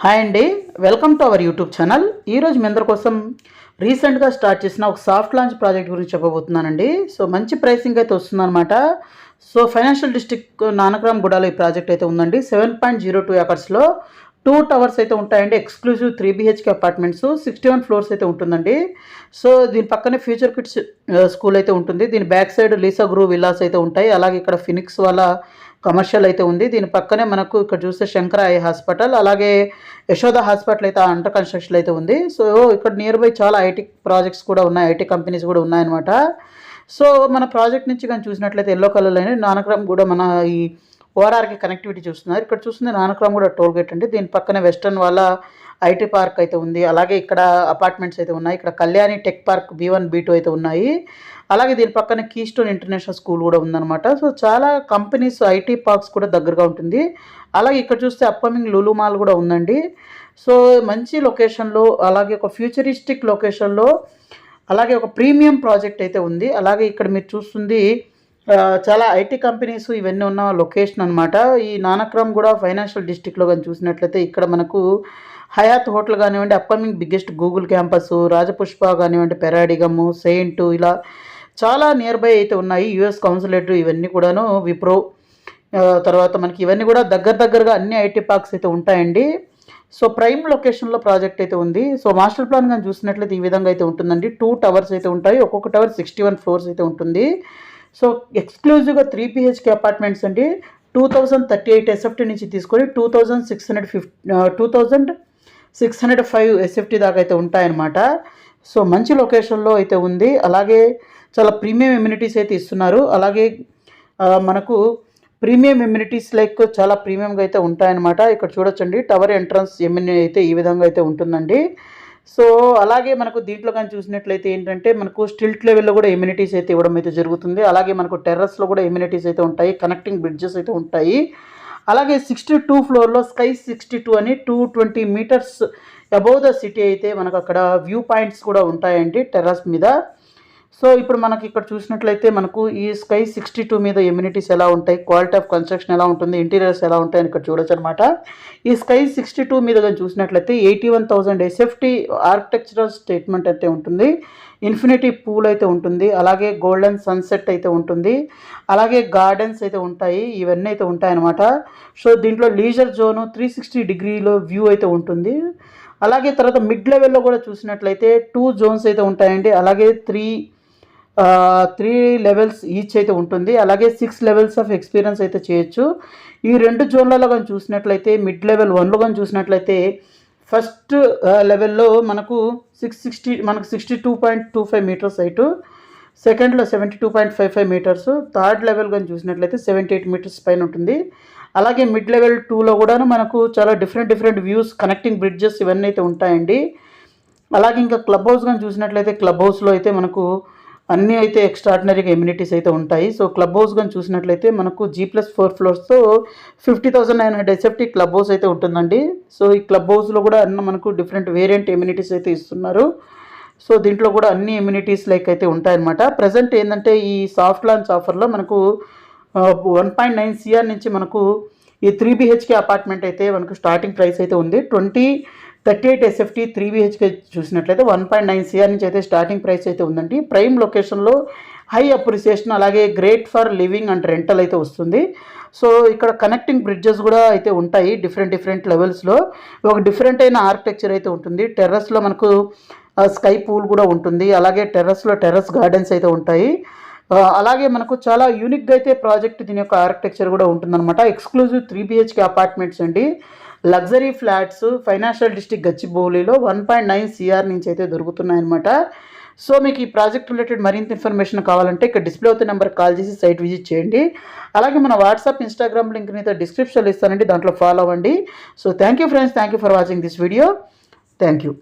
Hi అండి, welcome to our YouTube channel. ఈరోజు మీ అందరి కోసం రీసెంట్గా స్టార్ట్ చేసిన ఒక సాఫ్ట్ లాంచ్ ప్రాజెక్ట్ గురించి చెప్పబోతున్నానండి. సో మంచి ప్రైసింగ్ అయితే వస్తుందన్నమాట. సో ఫైనాన్షియల్ డిస్ట్రిక్ట్ నానక్రామ్ గూడలో ఈ ప్రాజెక్ట్ అయితే ఉందండి. 7.02 ఎకర్స్లో 2 టవర్స్ అయితే ఉంటాయండి. ఎక్స్క్లూజివ్ 3 BHK అపార్ట్మెంట్స్, 61 ఫ్లోర్స్ అయితే ఉంటుందండి. సో దీని పక్కనే ఫ్యూచర్ కిడ్స్ స్కూల్ అయితే ఉంటుంది. దీని బ్యాక్ సైడ్ లీసా గ్రూ విల్లాస్ అయితే ఉంటాయి. అలాగే ఇక్కడ ఫినిక్స్ వాళ్ళ కమర్షియల్ అయితే ఉంది. దీని పక్కనే మనకు ఇక్కడ చూస్తే శంకర ఐ హాస్పిటల్, అలాగే యశోద హాస్పిటల్ అయితే అండర్ కన్స్ట్రక్షన్ అయితే ఉంది. సో ఇక్కడ నియర్ బై చాలా ఐటీ ప్రాజెక్ట్స్ కూడా ఉన్నాయి, ఐటీ కంపెనీస్ కూడా ఉన్నాయన్నమాట. సో మన ప్రాజెక్ట్ నుంచి కానీ చూసినట్లయితే ఎల్లో కలర్లో నానక్రామ్ కూడా మన ఈ ఓఆర్ఆర్కి కనెక్టివిటీ చూస్తున్నారు. ఇక్కడ చూస్తుంది నానక్రామ్ కూడా టోల్ గేట్ అండి. దీని పక్కనే వెస్టర్న్ వాళ్ళ ఐటీ పార్క్ అయితే ఉంది. అలాగే ఇక్కడ అపార్ట్మెంట్స్ అయితే ఉన్నాయి. ఇక్కడ Kalyani tech park B1 B2 అయితే ఉన్నాయి. అలాగే దీని పక్కన కీస్టోన్ ఇంటర్నేషనల్ స్కూల్ కూడా ఉందన్నమాట. సో చాలా కంపెనీస్, ఐటీ పార్క్స్ కూడా దగ్గరగా ఉంటుంది. అలాగే ఇక్కడ చూస్తే అప్కమింగ్ లులు మాల్ కూడా ఉందండి. సో మంచి లొకేషన్లో, అలాగే ఒక ఫ్యూచరిస్టిక్ లొకేషన్లో, అలాగే ఒక ప్రీమియం ప్రాజెక్ట్ అయితే ఉంది. అలాగే ఇక్కడ మీరు చూస్తుంది చాలా ఐటీ కంపెనీస్ ఇవన్నీ ఉన్న లొకేషన్ అనమాట. ఈ నానక్రామ్ కూడా ఫైనాన్షియల్ డిస్ట్రిక్ట్లో కానీ చూసినట్లయితే ఇక్కడ మనకు హయాత్ హోటల్ కానివ్వండి, upcoming biggest Google campus, Rajapushpa కానివ్వండి, పెరాడిగమ్, సెయింట్, ఇలా చాలా నియర్ బై అయితే ఉన్నాయి. యుఎస్ కౌన్సిలేట్ ఇవన్నీ కూడాను, విప్రో, తర్వాత మనకి ఇవన్నీ కూడా దగ్గరగా అన్ని ఐటీ పార్క్స్ అయితే ఉంటాయండి. సో ప్రైమ్ లొకేషన్లో ప్రాజెక్ట్ అయితే ఉంది. సో మాస్టర్ ప్లాన్ కానీ చూసినట్లయితే ఈ విధంగా అయితే ఉంటుందండి. 2 టవర్స్ అయితే ఉంటాయి. ఒక్కొక్క టవర్ 61 ఫ్లోర్స్ అయితే ఉంటుంది. సో ఎక్స్క్లూజివ్గా 3 BHK అపార్ట్మెంట్స్ అండి. 2038 SFT నుంచి తీసుకొని 2605 SFT దాకా అయితే ఉంటాయన్నమాట. సో మంచి లొకేషన్లో అయితే ఉంది. అలాగే చాలా ప్రీమియం ఎమ్యూనిటీస్ అయితే ఇస్తున్నారు. అలాగే మనకు ప్రీమియం ఎమ్యూనిటీస్ లైక్ చాలా ప్రీమియంగా అయితే ఉంటాయన్నమాట. ఇక్కడ చూడొచ్చండి, టవర్ ఎంట్రన్స్ ఎమ్యూనిటీ అయితే ఈ విధంగా అయితే ఉంటుందండి. సో అలాగే మనకు దీంట్లో కానీ చూసినట్లయితే ఏంటంటే మనకు స్టిల్ట్ లెవెల్లో కూడా ఎమ్యూనిటీస్ అయితే ఇవ్వడం అయితే జరుగుతుంది. అలాగే మనకు టెర్రస్లో కూడా ఎమ్యూనిటీస్ అయితే ఉంటాయి, కనెక్టింగ్ బ్రిడ్జెస్ అయితే ఉంటాయి. అలాగే 62 ఫ్లోర్లో స్కై 62 అని 220 మీటర్స్ అబోవ్ ద సిటీ అయితే మనకు అక్కడ వ్యూ పాయింట్స్ కూడా ఉంటాయండి టెర్రస్ మీద. సో ఇప్పుడు మనకి ఇక్కడ చూసినట్లయితే మనకు ఈ స్కై 62 మీద ఎమ్యూనిటీస్ ఎలా ఉంటాయి, క్వాలిటీ ఆఫ్ కన్స్ట్రక్షన్ ఎలా ఉంటుంది, ఇంటీరియర్స్ ఎలా ఉంటాయని ఇక్కడ చూడొచ్చు అనమాట. ఈ స్కై 62 మీద కానీ చూసినట్లయితే 81,000 SFT ఆర్కిటెక్చరల్ స్టేట్మెంట్ అయితే ఉంటుంది. ఇన్ఫినిటీ పూల్ అయితే ఉంటుంది. అలాగే గోల్డెన్ సన్సెట్ అయితే ఉంటుంది. అలాగే గార్డెన్స్ అయితే ఉంటాయి. ఇవన్నీ అయితే ఉంటాయన్నమాట. సో దీంట్లో లీజర్ జోను 360 డిగ్రీలో వ్యూ అయితే ఉంటుంది. అలాగే తర్వాత మిడ్ లెవెల్లో కూడా చూసినట్లయితే 2 జోన్స్ అయితే ఉంటాయండి. అలాగే 3 లెవెల్స్ ఈచ్ అయితే ఉంటుంది. అలాగే 6 లెవెల్స్ ఆఫ్ ఎక్స్పీరియన్స్ అయితే చేయొచ్చు. ఈ 2 జోన్లలో కానీ చూసినట్లయితే మిడ్ లెవెల్ 1లో కానీ చూసినట్లయితే ఫస్ట్ లెవెల్లో మనకు 62.25 మీటర్స్ హైటు, సెకండ్లో 72.55 మీటర్స్, థర్డ్ లెవెల్ కానీ చూసినట్లయితే 78 మీటర్స్ పైన ఉంటుంది. అలాగే మిడ్ లెవెల్ 2లో కూడాను మనకు చాలా డిఫరెంట్ వ్యూస్, కనెక్టింగ్ బ్రిడ్జెస్ ఇవన్నీ అయితే ఉంటాయండి. అలాగే ఇంకా క్లబ్ హౌస్ కానీ చూసినట్లయితే క్లబ్ హౌస్లో అయితే మనకు అన్నీ అయితే ఎక్స్ట్రాడినరీగా ఎమ్యూనిటీస్ అయితే ఉంటాయి. సో క్లబ్ హౌస్ కానీ చూసినట్లయితే మనకు G+4 ఫ్లోర్స్తో 50,900 SFT క్లబ్ హౌస్ అయితే ఉంటుందండి. సో ఈ క్లబ్ హౌస్లో కూడా అన్న మనకు డిఫరెంట్ వేరియంట్ ఎమ్యూనిటీస్ అయితే ఇస్తున్నారు. సో దీంట్లో కూడా అన్ని ఎమ్యూనిటీస్ లైక్ అయితే ఉంటాయన్నమాట. ప్రజెంట్ ఏంటంటే ఈ సాఫ్ట్ లాంచ్ ఆఫర్లో మనకు 1.9 CR నుంచి మనకు ఈ 3 BHK అపార్ట్మెంట్ అయితే మనకు స్టార్టింగ్ ప్రైస్ అయితే ఉంది. 38 SFT 3 BHK చూసినట్లయితే 1.9 CR నుంచి అయితే స్టార్టింగ్ ప్రైస్ అయితే ఉందండి. ప్రైమ్ లొకేషన్లో హై అప్రిసియేషన్, అలాగే great for living and rental అయితే వస్తుంది. సో ఇక్కడ కనెక్టింగ్ బ్రిడ్జెస్ కూడా అయితే ఉంటాయి డిఫరెంట్ లెవెల్స్లో. ఒక డిఫరెంట్ అయిన ఆర్కిటెక్చర్ అయితే ఉంటుంది. టెర్రస్లో మనకు స్కై పూల్ కూడా ఉంటుంది. అలాగే టెర్రస్ గార్డెన్స్ అయితే ఉంటాయి. అలాగే మనకు చాలా యూనిక్గా అయితే ప్రాజెక్ట్ దీని యొక్క ఆర్కిటెక్చర్ కూడా ఉంటుందన్నమాట. ఎక్స్క్లూజివ్ 3 BHK అపార్ట్మెంట్స్ అండి. లగ్జరీ ఫ్లాట్స్ ఫైనాన్షియల్ డిస్ట్రిక్ట్ గచ్చిబౌలిలో 1.9 CR నుంచి అయితే దొరుకుతున్నాయన్నమాట. సో మీకు ఈ ప్రాజెక్ట్ రిలేటెడ్ మరింత ఇన్ఫర్మేషన్ కావాలంటే ఇక్కడ డిస్ప్లే అవుతున్న నెంబర్కి కాల్ చేసి సైట్ విజిట్ చేయండి. అలాగే మన వాట్సాప్, ఇన్స్టాగ్రామ్ లింక్ని అయితే డిస్క్రిప్షన్లో ఇస్తానండి, దాంట్లో ఫాలో అవ్వండి. So thank you friends, thank you for watching this video. Thank you.